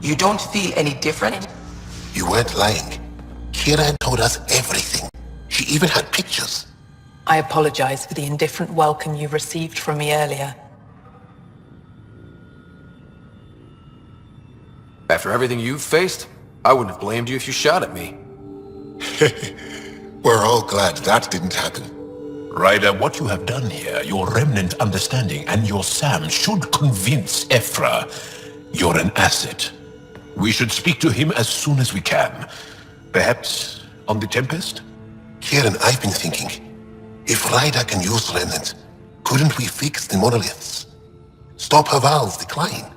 You don't feel any different? You weren't lying. Kira told us everything. She even had pictures. I apologize for the indifferent welcome you received from me earlier. After everything you've faced, I wouldn't have blamed you if you shot at me. We're all glad that didn't happen. Ryder, what you have done here, your remnant understanding and your SAM should convince Ephra you're an asset. We should speak to him as soon as we can. Perhaps on the Tempest? Kieran, I've been thinking, if Ryder can use remnant, couldn't we fix the monoliths? Stop Haval's decline?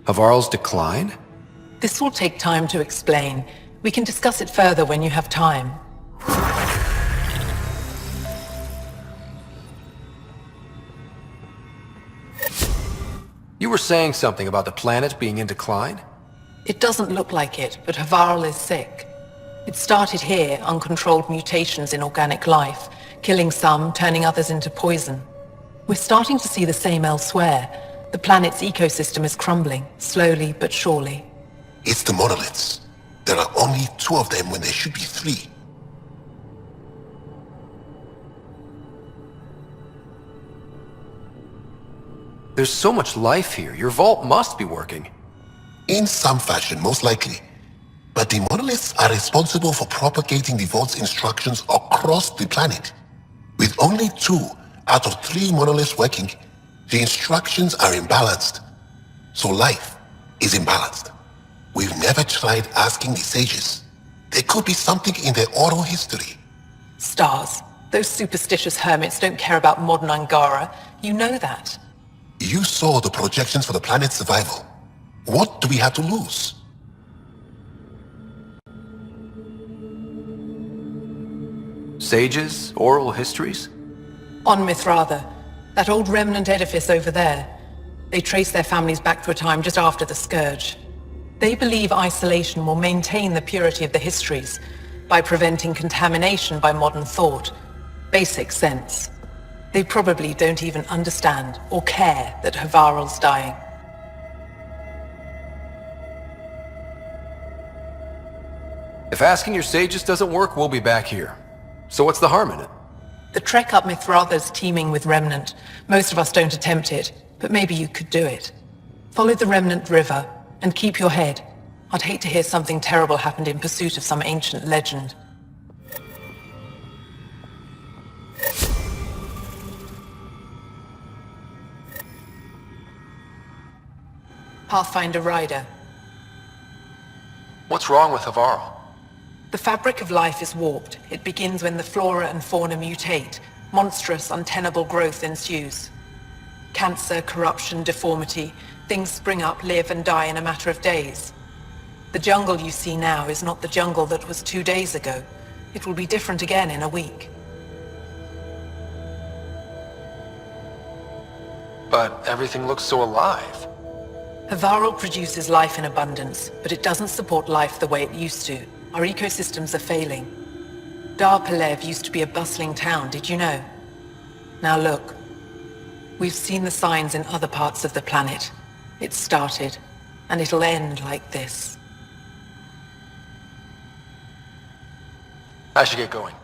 Havarl's decline? This will take time to explain. We can discuss it further when you have time. You were saying something about the planet being in decline? It doesn't look like it, but Havarl is sick. It started here, uncontrolled mutations in organic life, killing some, turning others into poison. We're starting to see the same elsewhere. The planet's ecosystem is crumbling, slowly but surely. It's the monoliths. There are only 2 of them when there should be 3. There's so much life here. Your vault must be working. In some fashion, most likely. But the monoliths are responsible for propagating the vault's instructions across the planet. With only 2 out of 3 monoliths working, the instructions are imbalanced. So life is imbalanced. We've never tried asking the sages. There could be something in their oral history. Stars. Those superstitious hermits don't care about modern Angara. You know that. You saw the projections for the planet's survival. What do we have to lose? Sages? Oral histories? On Mithratha, that old remnant edifice over there. They trace their families back to a time just after the Scourge. They believe isolation will maintain the purity of the histories by preventing contamination by modern thought. Basic sense. They probably don't even understand or care that Havarl's dying. If asking your sages doesn't work, we'll be back here. So what's the harm in it? The trek up Mithratha's teeming with Remnant. Most of us don't attempt it, but maybe you could do it. Follow the Remnant River, and keep your head. I'd hate to hear something terrible happened in pursuit of some ancient legend. Pathfinder Ryder. What's wrong with Havarl? The fabric of life is warped. It begins when the flora and fauna mutate. Monstrous, untenable growth ensues. Cancer, corruption, deformity. Things spring up, live, and die in a matter of days. The jungle you see now is not the jungle that was 2 days ago. It will be different again in a week. But everything looks so alive. Havarl produces life in abundance, but it doesn't support life the way it used to. Our ecosystems are failing. Dar Pelev used to be a bustling town, did you know? Now look. We've seen the signs in other parts of the planet. It started, and it'll end like this. I should get going.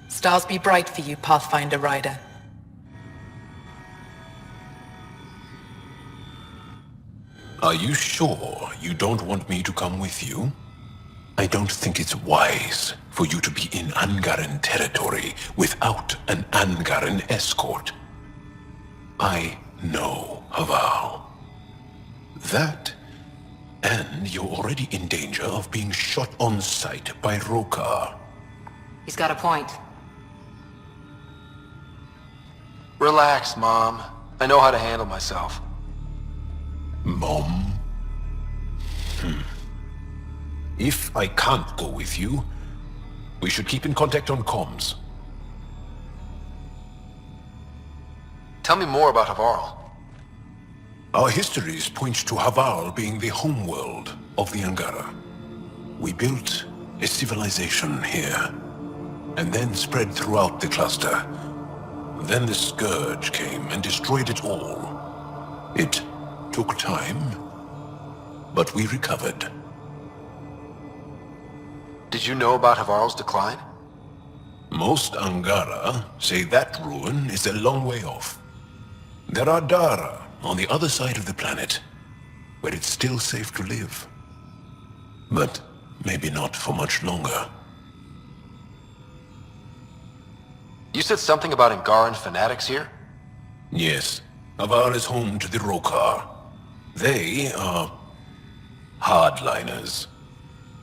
Stars be bright for you, Pathfinder Ryder. Are you sure you don't want me to come with you? I don't think it's wise for you to be in Angaran territory without an Angaran escort. I know Havarl. That, and you're already in danger of being shot on sight by Rokar. He's got a point. Relax, Mom. I know how to handle myself. Mom? If I can't go with you, we should keep in contact on comms. Tell me more about Havarl. Our histories point to Havarl being the homeworld of the Angara. We built a civilization here, and then spread throughout the cluster. Then the Scourge came and destroyed it all. It took time, but we recovered. Did you know about Havarl's decline? Most Angara say that ruin is a long way off. There are Dara on the other side of the planet, where it's still safe to live. But maybe not for much longer. You said something about Angaran fanatics here? Yes, Havar is home to the Rokar. They are hardliners.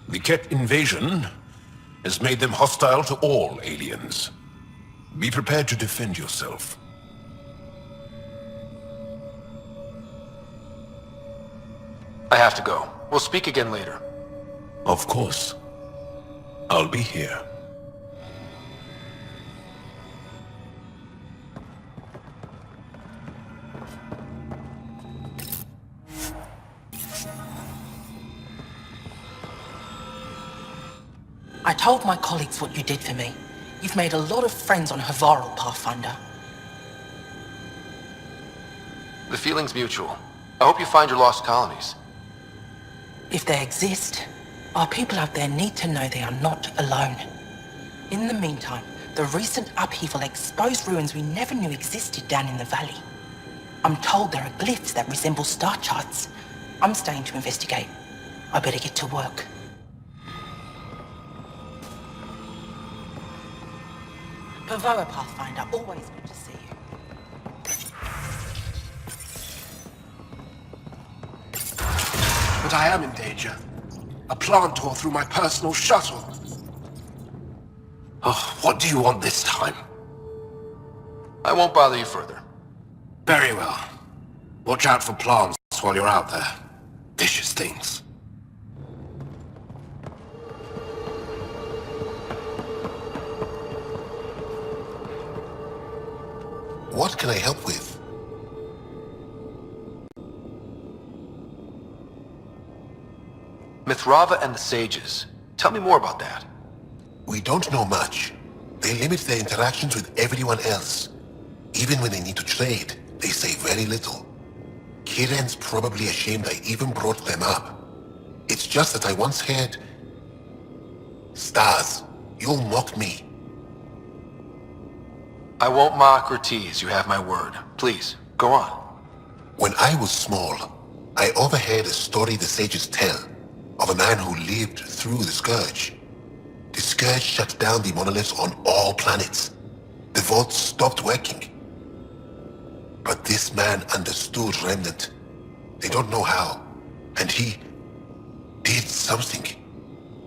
The Ket invasion has made them hostile to all aliens. Be prepared to defend yourself. I have to go. We'll speak again later. Of course. I'll be here. I told my colleagues what you did for me. You've made a lot of friends on Havarl, Pathfinder. The feeling's mutual. I hope you find your lost colonies. If they exist, our people out there need to know they are not alone. In the meantime, the recent upheaval exposed ruins we never knew existed down in the valley. I'm told there are glyphs that resemble star charts. I'm staying to investigate. I better get to work. Pavoa, Pathfinder, always good to see you. But I am in danger. A plant tore through my personal shuttle. Oh, what do you want this time? I won't bother you further. Very well. Watch out for plants while you're out there. Vicious things. What can I help with? Mithrava and the Sages. Tell me more about that. We don't know much. They limit their interactions with everyone else. Even when they need to trade, they say very little. Kiran's probably ashamed I even brought them up. It's just that I once heard... Stars, you'll mock me. I won't mock or tease, you have my word. Please, go on. When I was small, I overheard a story the sages tell of a man who lived through the Scourge. The Scourge shut down the monoliths on all planets. The vaults stopped working. But this man understood Remnant. They don't know how. And he did something.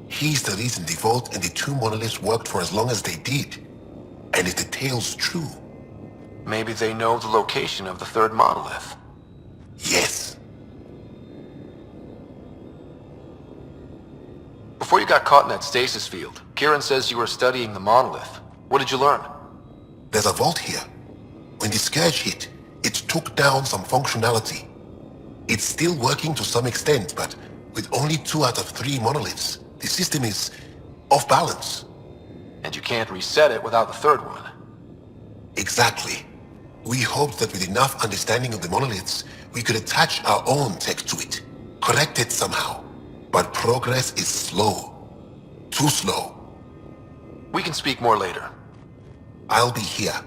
He's the reason the vault and the two monoliths worked for as long as they did. And if the tale's true... Maybe they know the location of the third monolith. Yes. Before you got caught in that stasis field, Kiran says you were studying the monolith. What did you learn? There's a vault here. When the Scourge hit, it took down some functionality. It's still working to some extent, but with only 2 out of 3 monoliths, the system is off balance. And you can't reset it without the third one. Exactly. We hoped that with enough understanding of the monoliths, we could attach our own tech to it, correct it somehow. But progress is slow. Too slow. We can speak more later. I'll be here.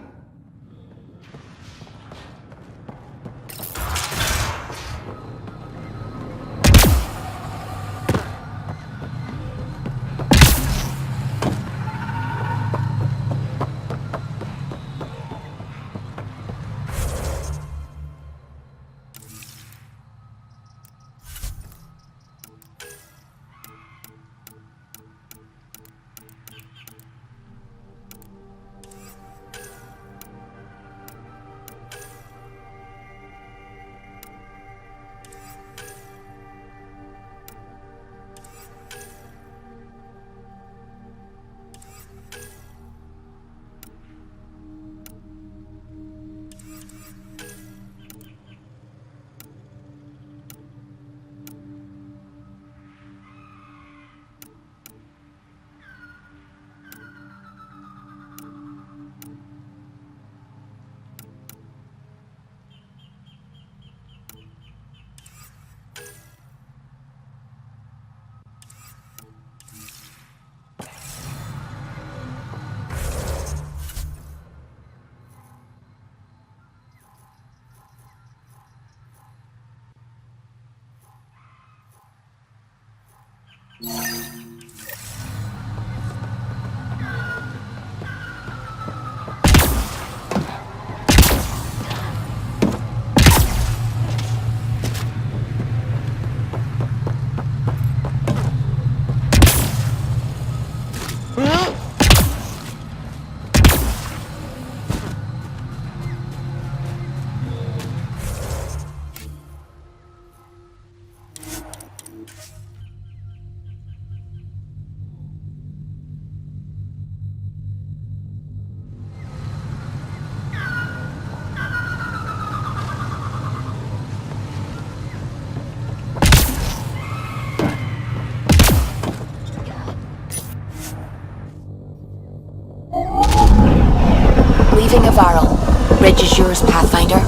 Leaving a Varl. Reg is yours, Pathfinder.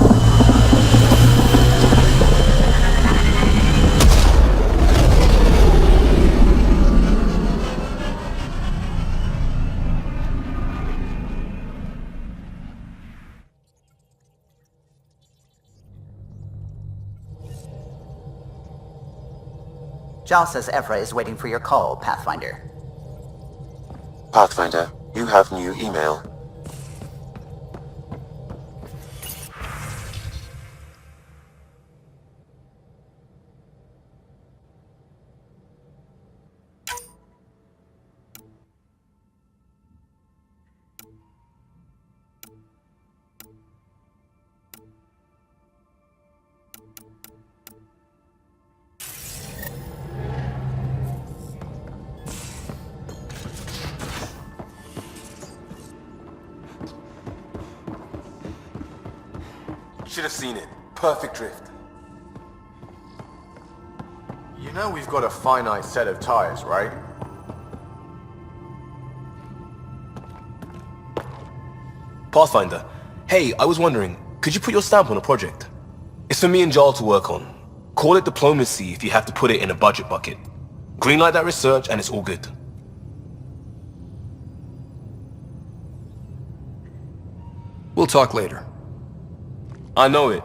Jal says Evra is waiting for your call, Pathfinder. Pathfinder, you have new email. Should have seen it. Perfect drift. You know we've got a finite set of tires, right? Pathfinder, hey, I was wondering, could you put your stamp on a project? It's for me and Jarl to work on. Call it diplomacy if you have to put it in a budget bucket. Greenlight that research and it's all good. We'll talk later. I know it.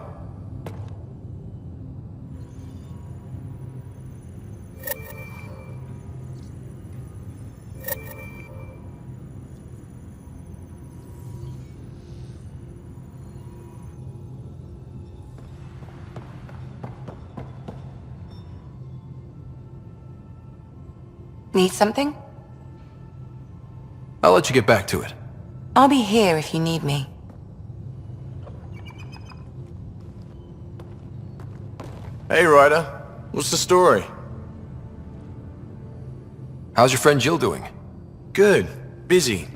Need something? I'll let you get back to it. I'll be here if you need me. Hey, Ryder. What's the story? How's your friend Jill doing? Good. Busy.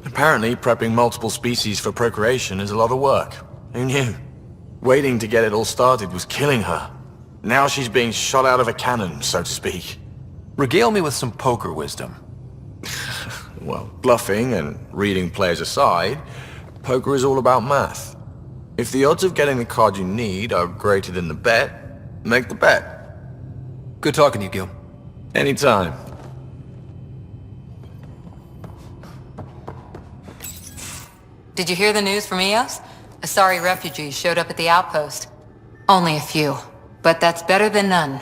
Apparently, prepping multiple species for procreation is a lot of work. Who knew? Waiting to get it all started was killing her. Now she's being shot out of a cannon, so to speak. Regale me with some poker wisdom. Well, bluffing and reading players aside, poker is all about math. If the odds of getting the card you need are greater than the bet, make the bet. Good talking to you, Gil. Anytime. Did you hear the news from Eos? Asari refugees showed up at the outpost. Only a few, but that's better than none.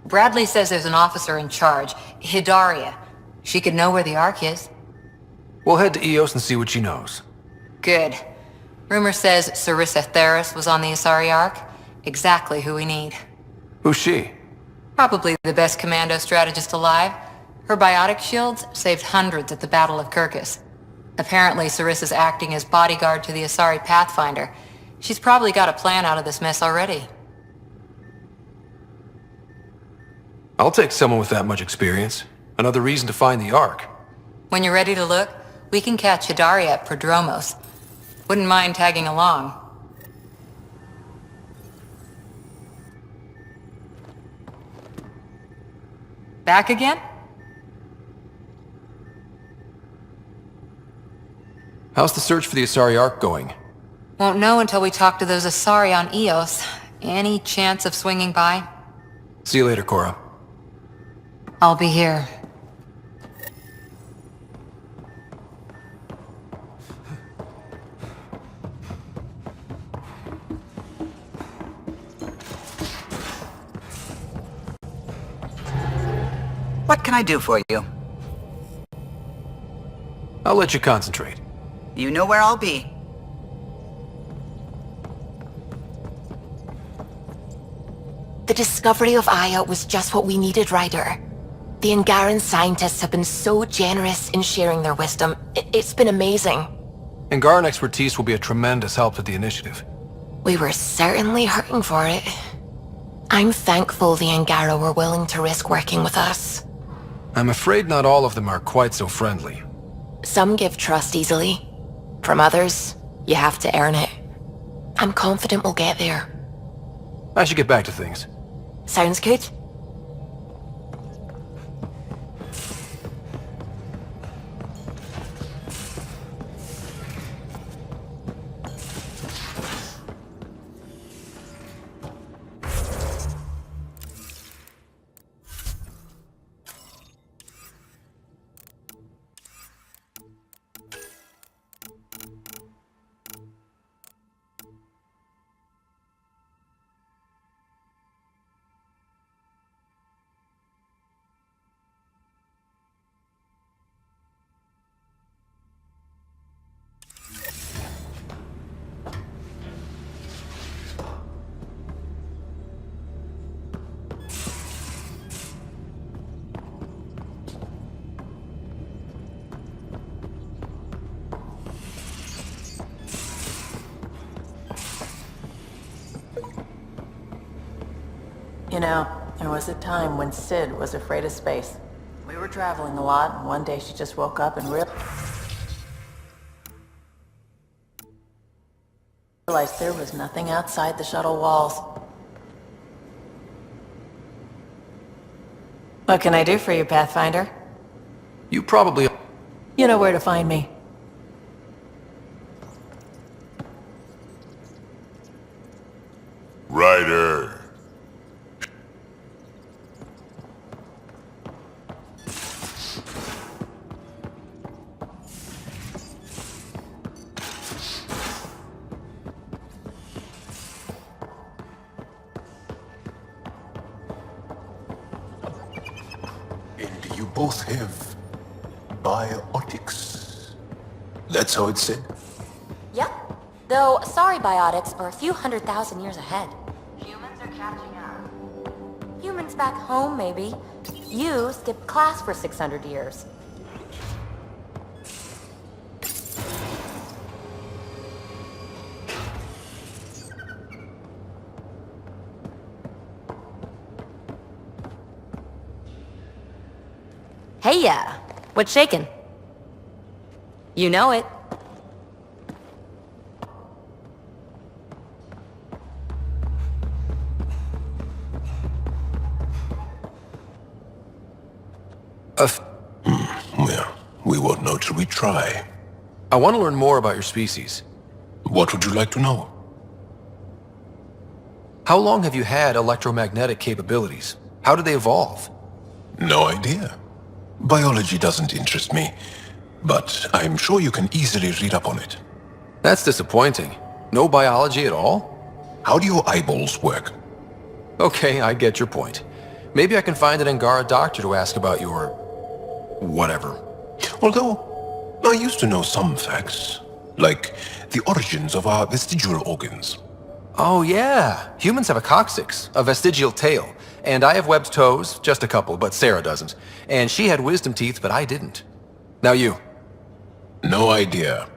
Bradley says there's an officer in charge, Hidaria. She could know where the Ark is. We'll head to Eos and see what she knows. Good. Rumor says Sarissa Theris was on the Asari Ark. Exactly who we need. Who's she? Probably the best commando strategist alive. Her biotic shields saved hundreds at the Battle of Kirkus. Apparently, Sarissa's acting as bodyguard to the Asari Pathfinder. She's probably got a plan out of this mess already. I'll take someone with that much experience. Another reason to find the Ark. When you're ready to look, we can catch Hidaria at Prodromos. Wouldn't mind tagging along. Back again? How's the search for the Asari Ark going? Won't know until we talk to those Asari on Eos. Any chance of swinging by? See you later, Cora. I'll be here. What can I do for you? I'll let you concentrate. You know where I'll be. The discovery of Aya was just what we needed, Ryder. The Angaran scientists have been so generous in sharing their wisdom. It's been amazing. Angaran expertise will be a tremendous help to the initiative. We were certainly hurting for it. I'm thankful the Angara were willing to risk working with us. I'm afraid not all of them are quite so friendly. Some give trust easily. From others, you have to earn it. I'm confident we'll get there. I should get back to things. Sounds good. You know, there was a time when Sid was afraid of space. We were traveling a lot, and one day she just woke up and realized there was nothing outside the shuttle walls. What can I do for you, Pathfinder? You probably... You know where to find me. Ryder. And you both have biotics. That's how it's said? Yep. Though, sorry biotics are a few 100,000 years ahead. Humans are catching up. Humans back home, maybe. You skipped class for 600 years. Hey ya! What's shaking? You know it. Well, we won't know till we try. I want to learn more about your species. What would you like to know? How long have you had electromagnetic capabilities? How did they evolve? No idea. Biology doesn't interest me, but I'm sure you can easily read up on it. That's disappointing. No biology at all? How do your eyeballs work? Okay, I get your point. Maybe I can find an Angara doctor to ask about your... whatever. Although, I used to know some facts, like the origins of our vestigial organs. Oh yeah, humans have a coccyx, a vestigial tail, and I have webbed toes, just a couple, but Sarah doesn't. And she had wisdom teeth, but I didn't. Now you. No idea.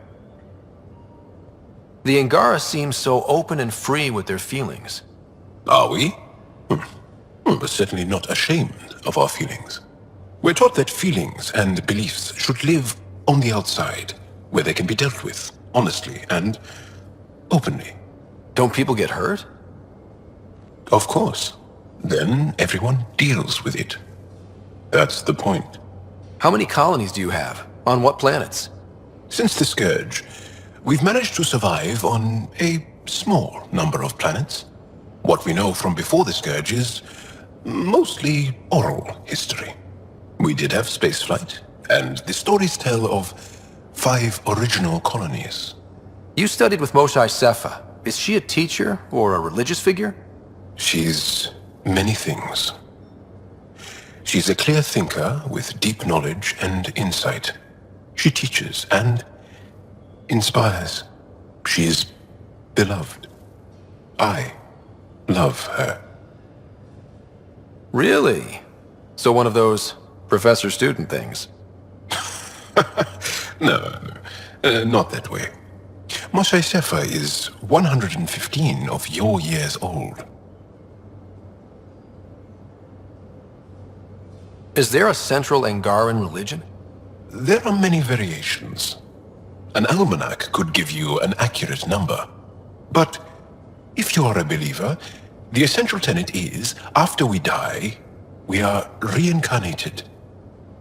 The Angara seem so open and free with their feelings. Are we? We're certainly not ashamed of our feelings. We're taught that feelings and beliefs should live on the outside, where they can be dealt with, honestly and openly. Don't people get hurt? Of course. Then everyone deals with it. That's the point. How many colonies do you have? On what planets? Since the Scourge, we've managed to survive on a small number of planets. What we know from before the Scourge is mostly oral history. We did have spaceflight, and the stories tell of 5 original colonies. You studied with Moshae Sefa. Is she a teacher or a religious figure? She's many things. She's a clear thinker with deep knowledge and insight. She teaches and inspires. She is beloved. I love her. Really? So one of those professor-student things? No, not that way. Moshe Sefer is 115 of your years old. Is there a central Angaran religion? There are many variations. An almanac could give you an accurate number. But if you are a believer, the essential tenet is, after we die, we are reincarnated.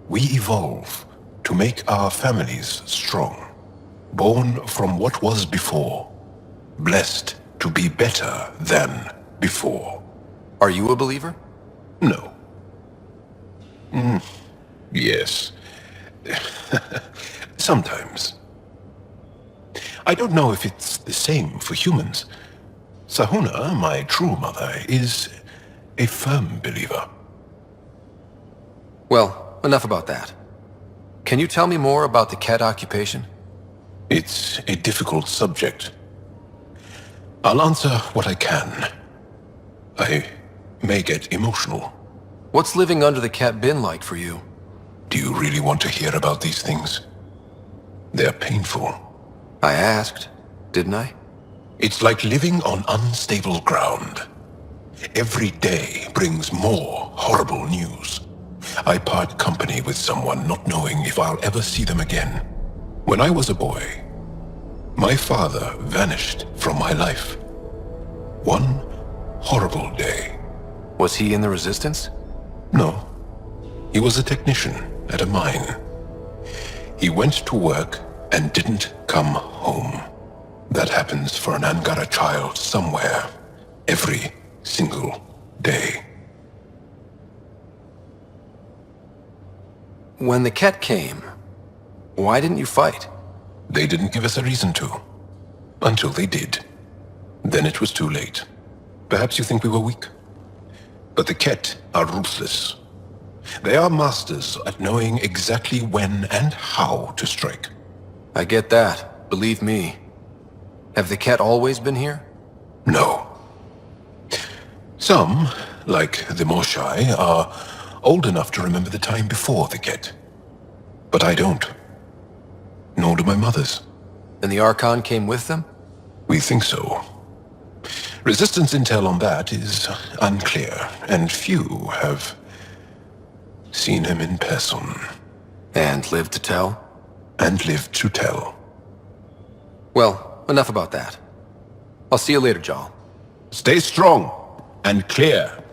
We evolve to make our families strong. Born from what was before. Blessed to be better than before. Are you a believer? No. Yes. Sometimes. I don't know if it's the same for humans. Sahuna, my true mother, is a firm believer. Well, enough about that. Can you tell me more about the Ket occupation? It's a difficult subject. I'll answer what I can. I may get emotional. What's living under the Ket been like for you? Do you really want to hear about these things? They're painful. I asked, didn't I? It's like living on unstable ground. Every day brings more horrible news. I part company with someone not knowing if I'll ever see them again. When I was a boy, my father vanished from my life. One horrible day. Was he in the Resistance? No. He was a technician at a mine. He went to work and didn't come home. That happens for an Angara child somewhere, every single day. When the Ket came, why didn't you fight? They didn't give us a reason to. Until they did. Then it was too late. Perhaps you think we were weak. But the Ket are ruthless. They are masters at knowing exactly when and how to strike. I get that, believe me. Have the Ket always been here? No. Some, like the Moshai, are old enough to remember the time before the Ket. But I don't. Nor do my mothers. And the Archon came with them? We think so. Resistance intel on that is unclear, and few have seen him in person. And lived to tell? And lived to tell. Well, enough about that. I'll see you later, Jarl. Stay strong and clear.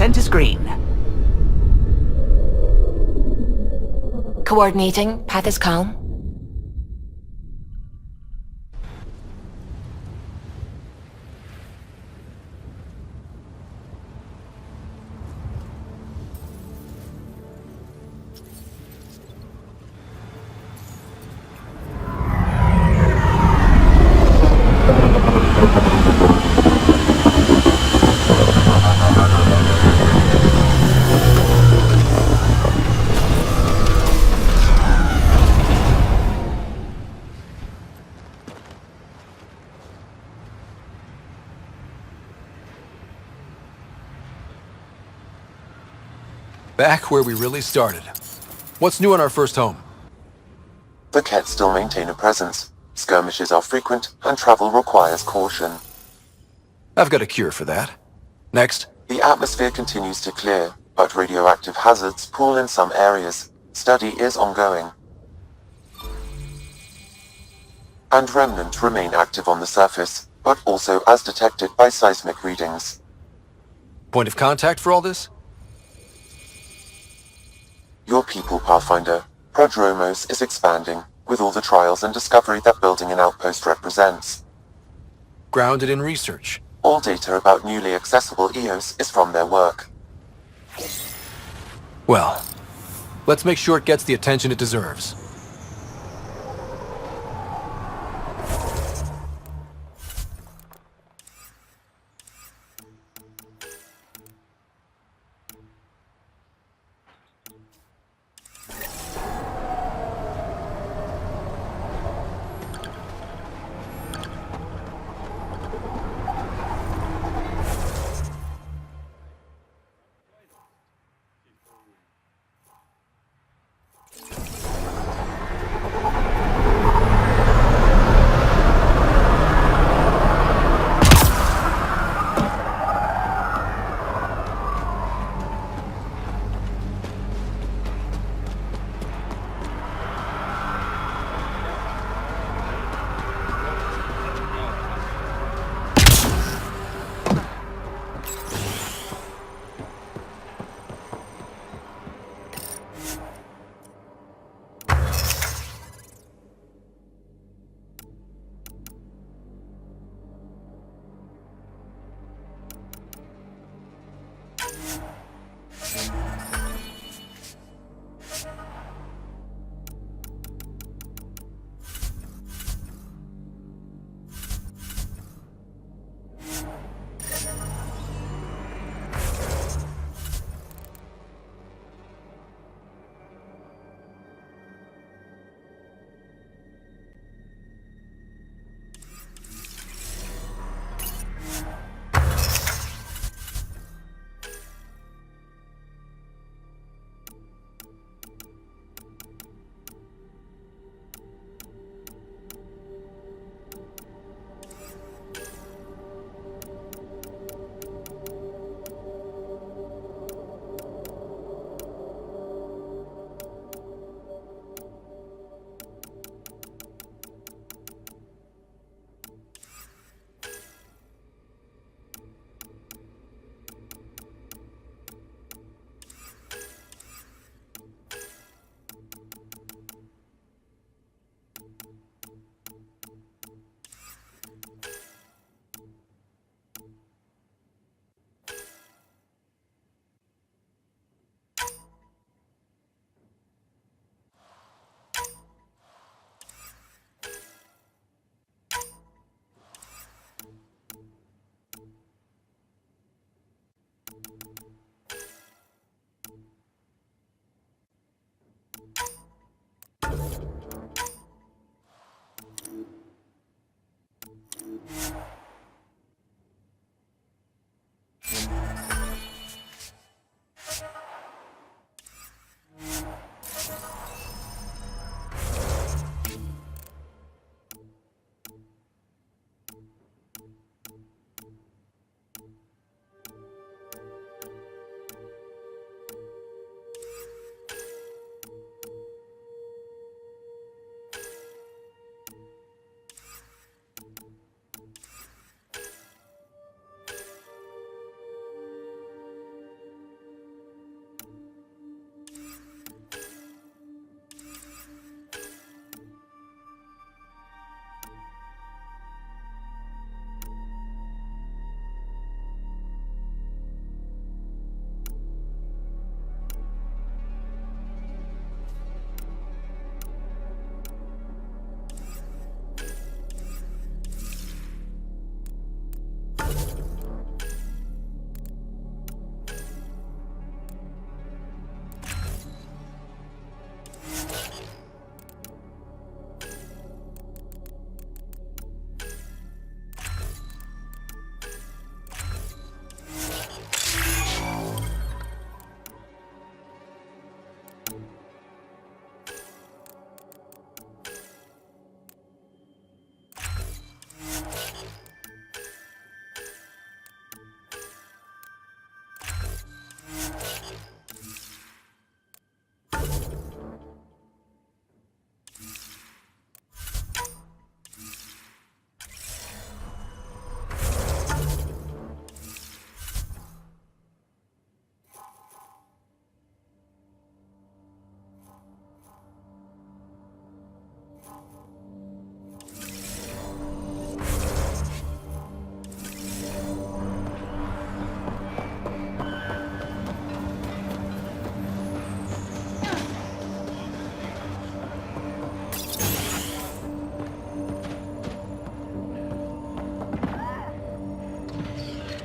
Scent is green. Coordinating. Path is calm. Back where we really started. What's new on our first home? The Kett still maintain a presence. Skirmishes are frequent, and travel requires caution. I've got a cure for that. Next. The atmosphere continues to clear, but radioactive hazards pool in some areas. Study is ongoing. And remnant remain active on the surface, but also as detected by seismic readings. Point of contact for all this? Your people, Pathfinder. Prodromos is expanding, with all the trials and discovery that building an outpost represents. Grounded in research. All data about newly accessible EOS is from their work. Well, let's make sure it gets the attention it deserves.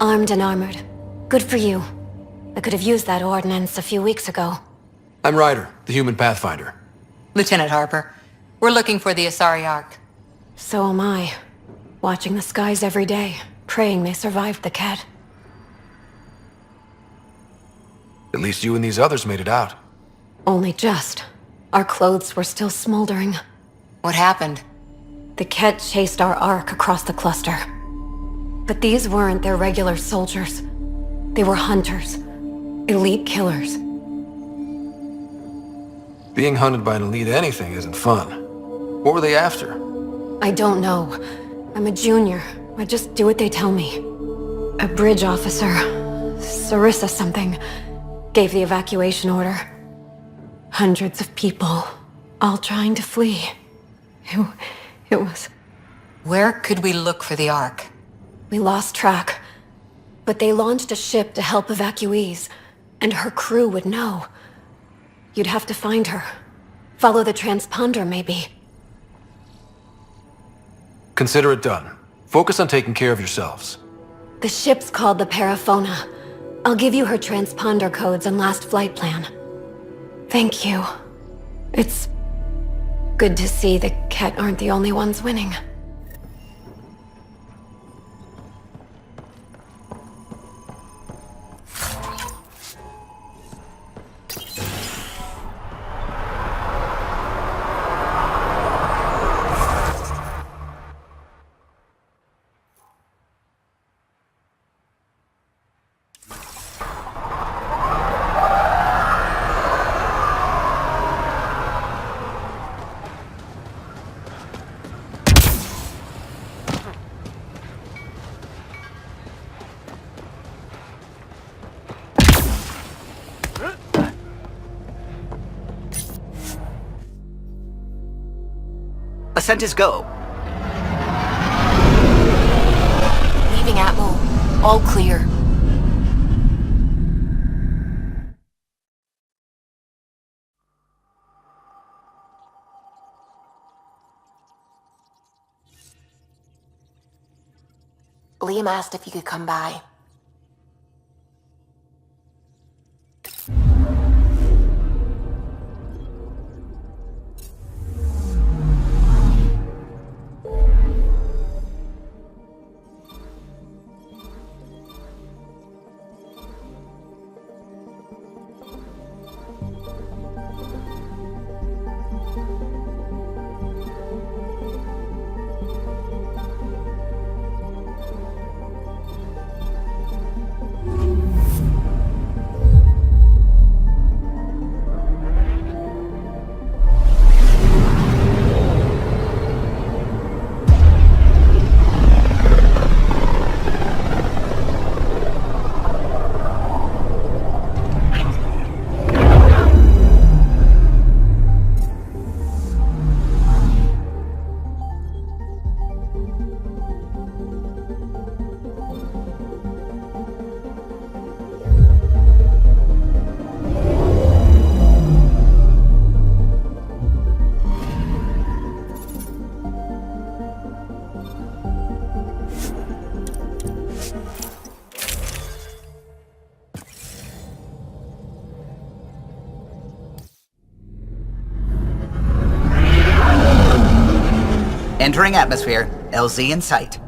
Armed and armored. Good for you. I could have used that ordnance a few weeks ago. I'm Ryder, the human pathfinder. Lieutenant Harper, we're looking for the Asari Ark. So am I. Watching the skies every day, praying they survived the cat. At least you and these others made it out. Only just. Our clothes were still smoldering. What happened? The Ket chased our Ark across the cluster. But these weren't their regular soldiers. They were hunters. Elite killers. Being hunted by an elite anything isn't fun. What were they after? I don't know. I'm a junior. I just do what they tell me. A bridge officer, Sarissa something, gave the evacuation order. Hundreds of people, all trying to flee. It was... Where could we look for the Ark? We lost track. But they launched a ship to help evacuees, and her crew would know. You'd have to find her. Follow the transponder, maybe. Consider it done. Focus on taking care of yourselves. The ship's called the Paraphona. I'll give you her transponder codes and last flight plan. Thank you. It's good to see the Ket aren't the only ones winning. Ascent is go. Leaving Atmo. All clear. Liam asked if he could come by. Entering atmosphere. LZ in sight.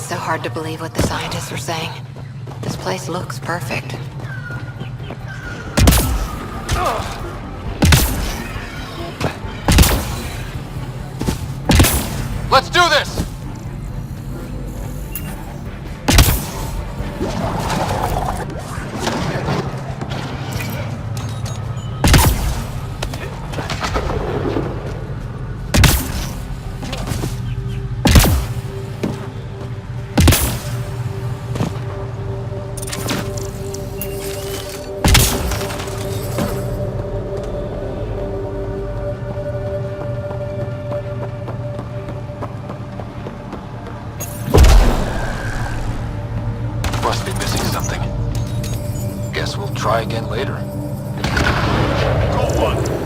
so hard to believe what the scientists were saying. This place looks perfect. Let's do this! Must be missing something. Guess we'll try again later. Go on!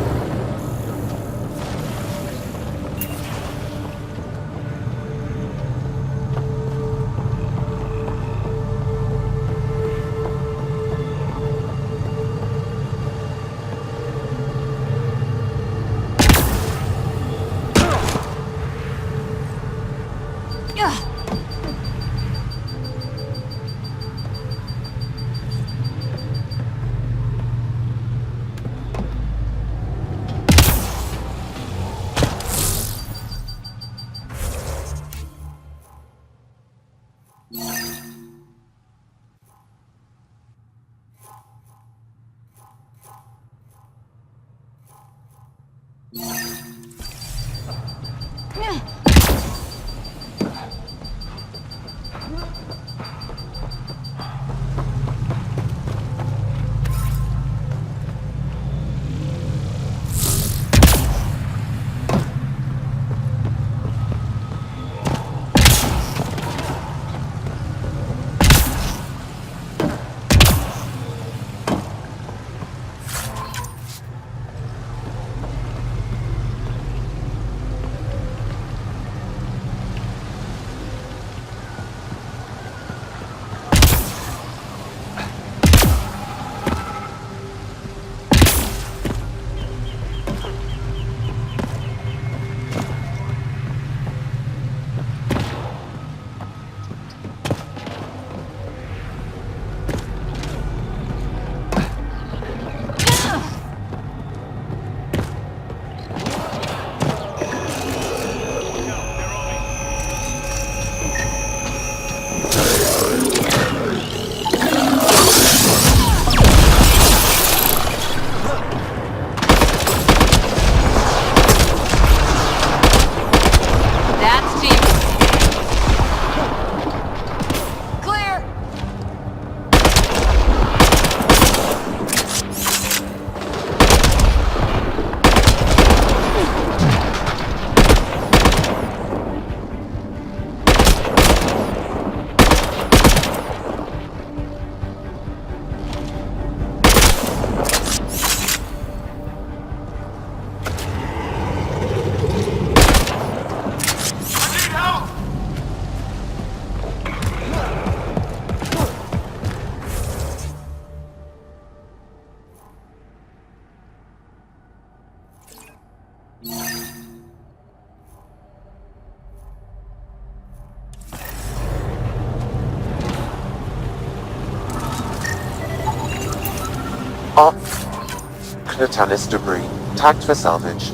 Tennis debris, tagged for salvage.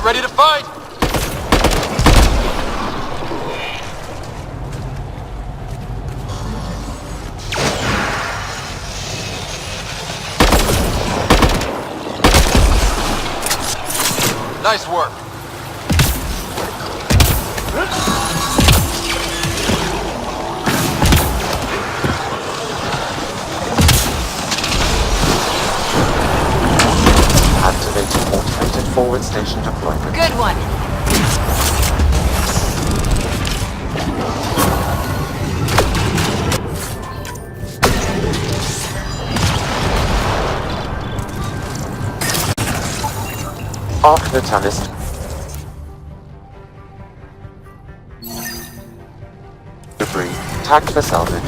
Ready to fight! Nice work. Activating automated forward station deployment. Good one. Arc Natalist. Debris. Tagged for salvage.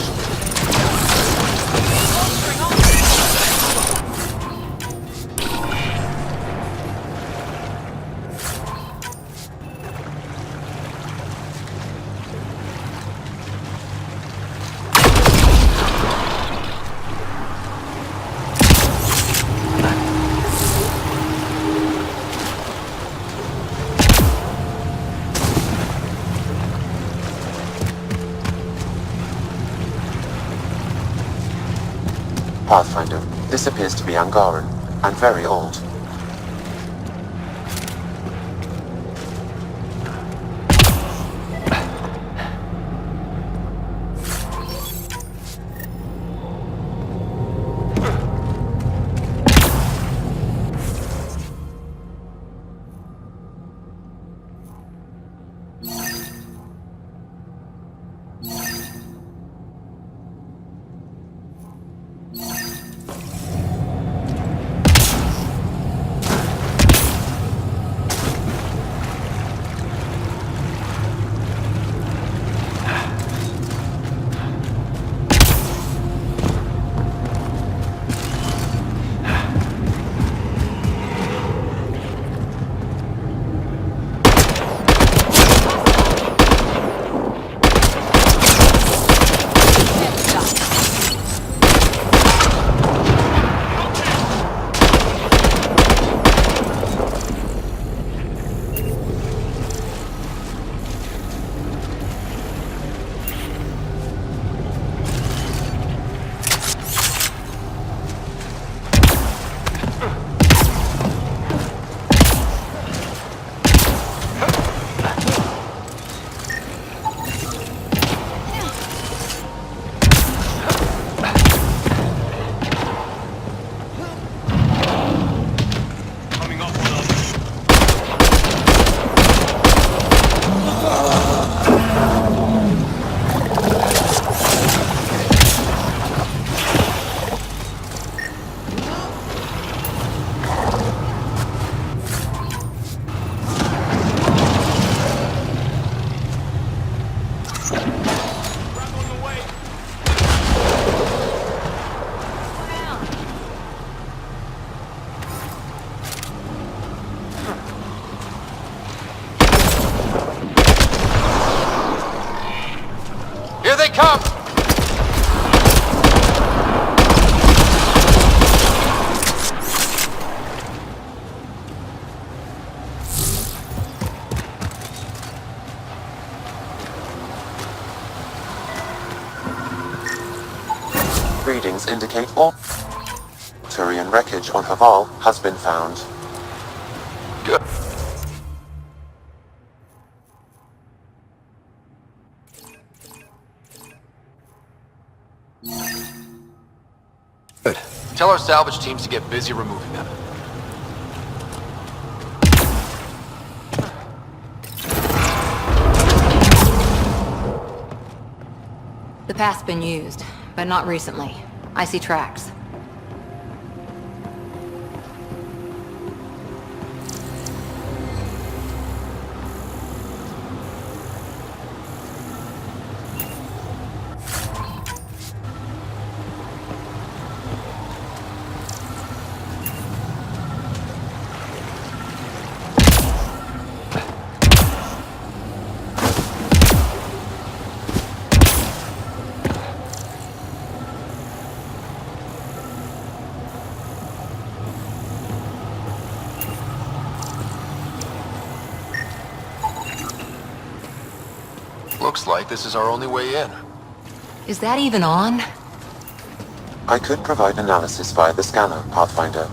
Pathfinder. This appears to be Angaran, and very old. Here they come! Readings indicate all Turian wreckage on Haval has been found. Good. Good. Tell our salvage teams to get busy removing them. The path's been used, but not recently. I see tracks. Looks like this is our only way in. Is that even on? I could provide analysis via the scanner, Pathfinder.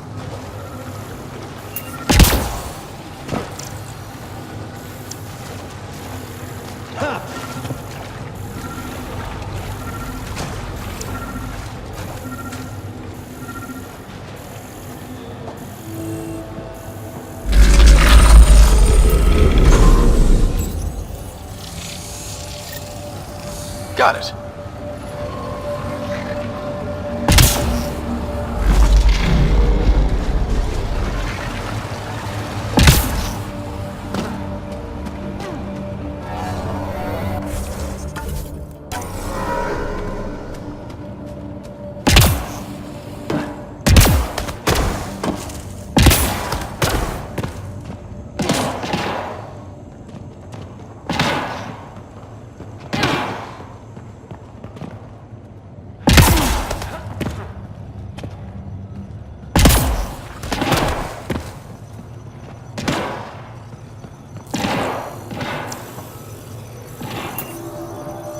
Got it.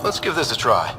Let's give this a try.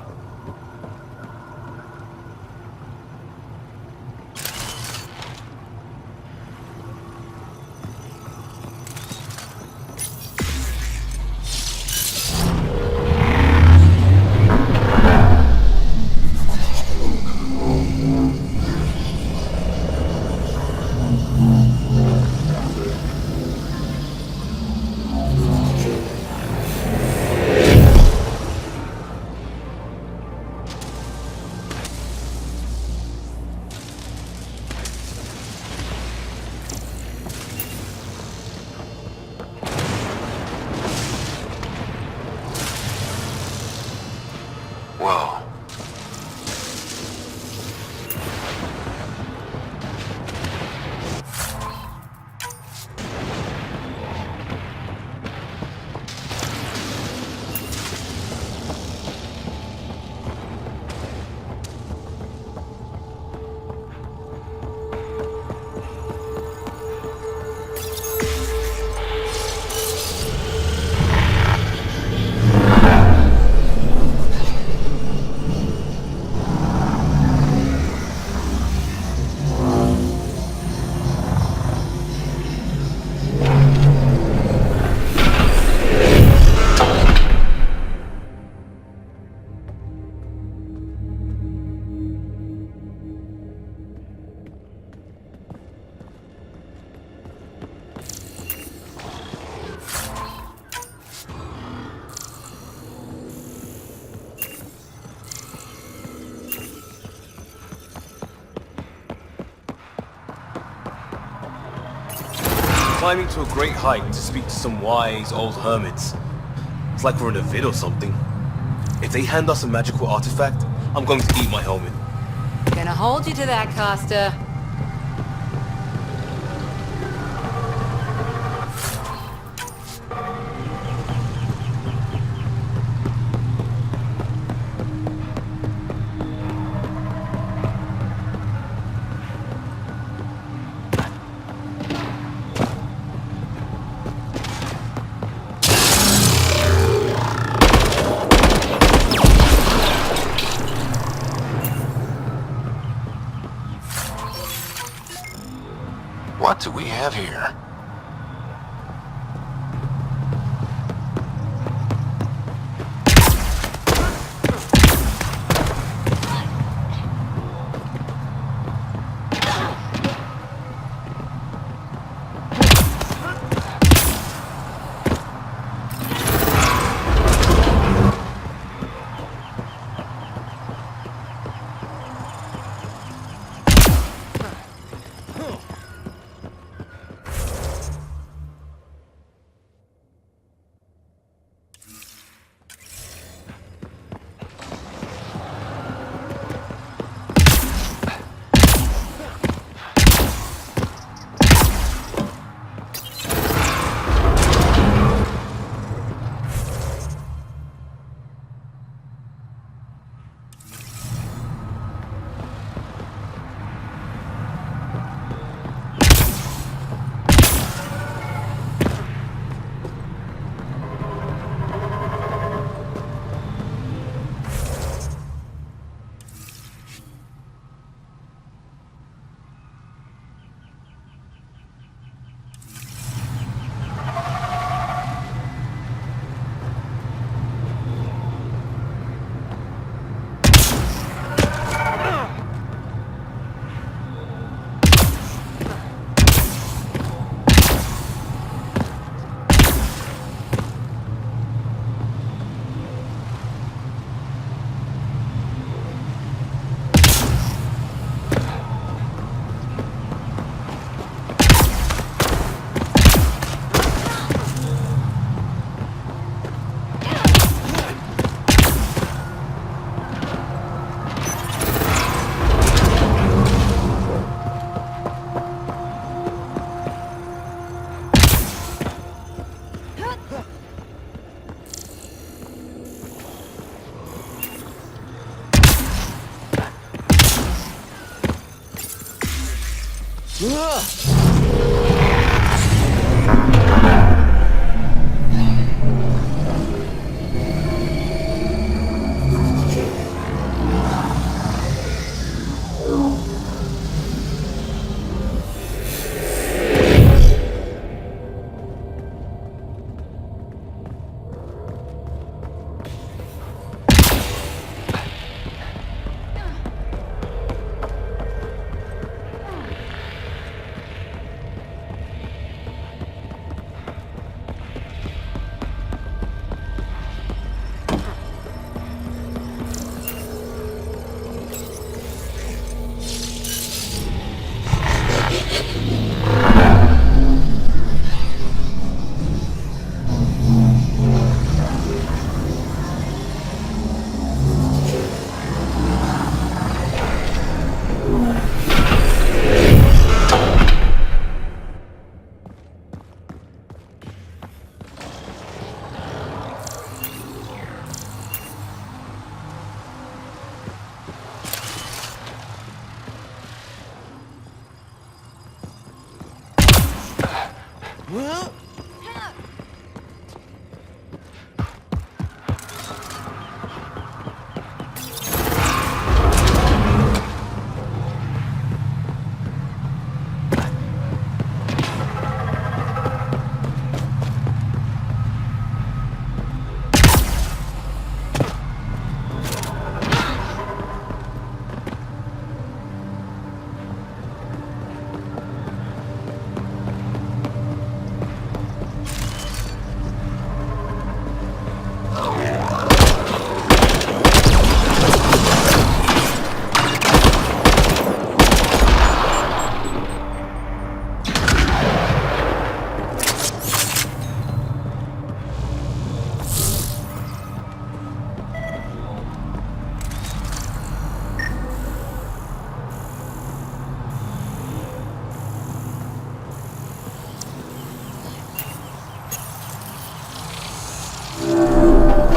Whoa. Climbing to a great height to speak to some wise old hermits. It's like we're in a vid or something. If they hand us a magical artifact, I'm going to eat my helmet. Gonna hold you to that, Costa. What do we have here?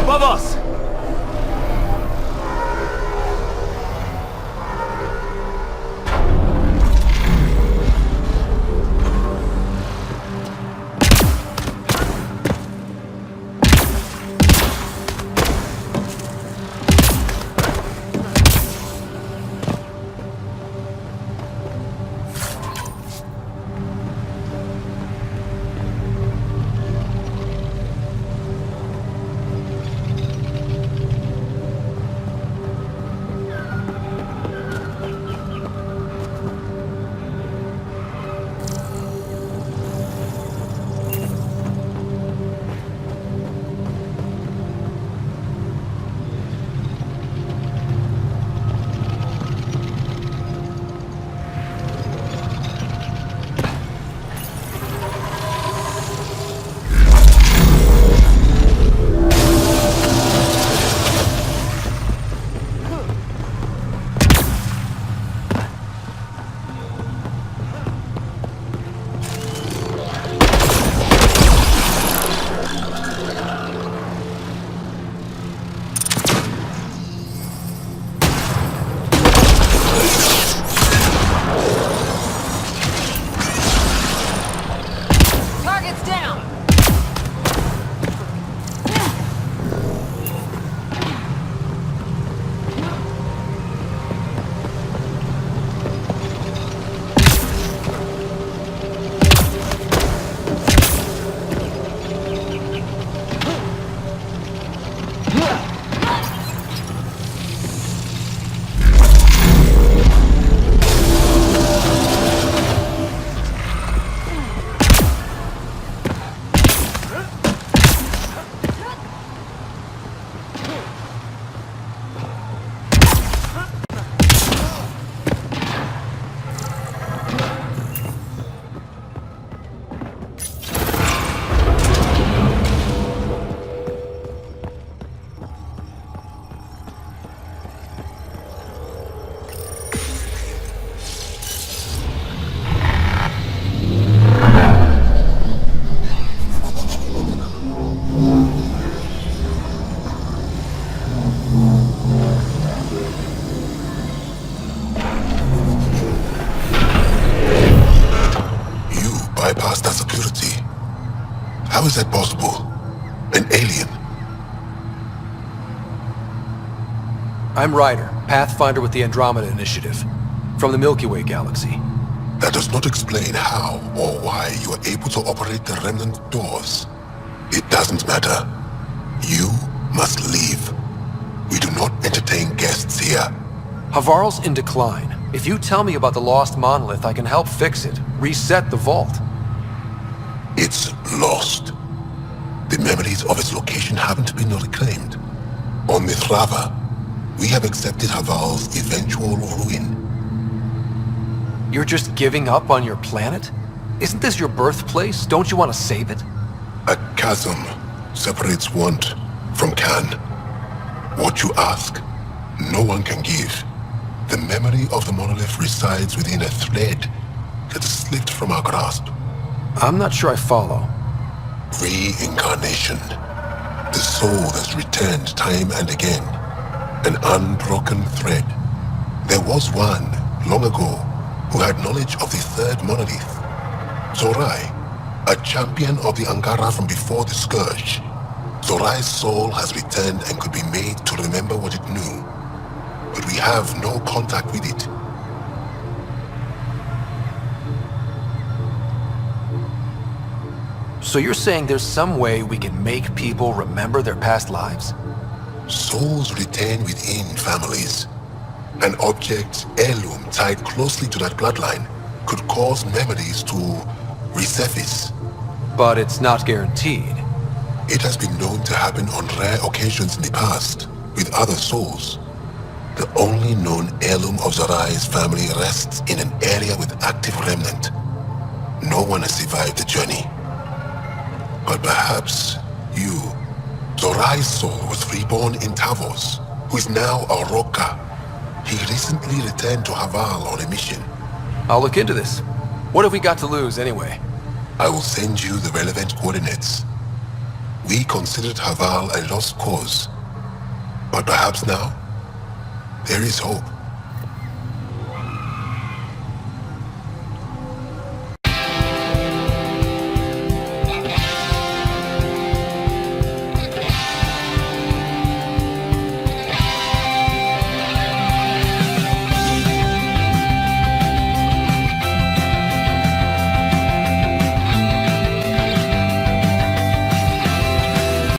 Above us! bypassed that security. How is that possible? An alien? I'm Ryder, Pathfinder with the Andromeda Initiative, from the Milky Way galaxy. That does not explain how or why you are able to operate the remnant doors. It doesn't matter. You must leave. We do not entertain guests here. Havarl's in decline. If you tell me about the lost monolith, I can help fix it, reset the vault. It's lost. The memories of its location haven't been reclaimed. On Mithrava, we have accepted Havarl's eventual ruin. You're just giving up on your planet? Isn't this your birthplace? Don't you want to save it? A chasm separates want from can. What you ask, no one can give. The memory of the monolith resides within a thread that slipped from our grasp. I'm not sure I follow. Reincarnation. The soul that's returned time and again. An unbroken thread. There was one, long ago, who had knowledge of the third monolith. Zorai, a champion of the Angara from before the Scourge. Zorai's soul has returned and could be made to remember what it knew. But we have no contact with it. So you're saying there's some way we can make people remember their past lives? Souls retain within families. An object, heirloom tied closely to that bloodline could cause memories to resurface. But it's not guaranteed. It has been known to happen on rare occasions in the past, with other souls. The only known heirloom of Zorai's family rests in an area with active remnant. No one has survived the journey. But perhaps you. Zorai's soul was reborn in Tavos, who is now a Roka. He recently returned to Havarl on a mission. I'll look into this. What have we got to lose, anyway? I will send you the relevant coordinates. We considered Havarl a lost cause. But perhaps now, there is hope.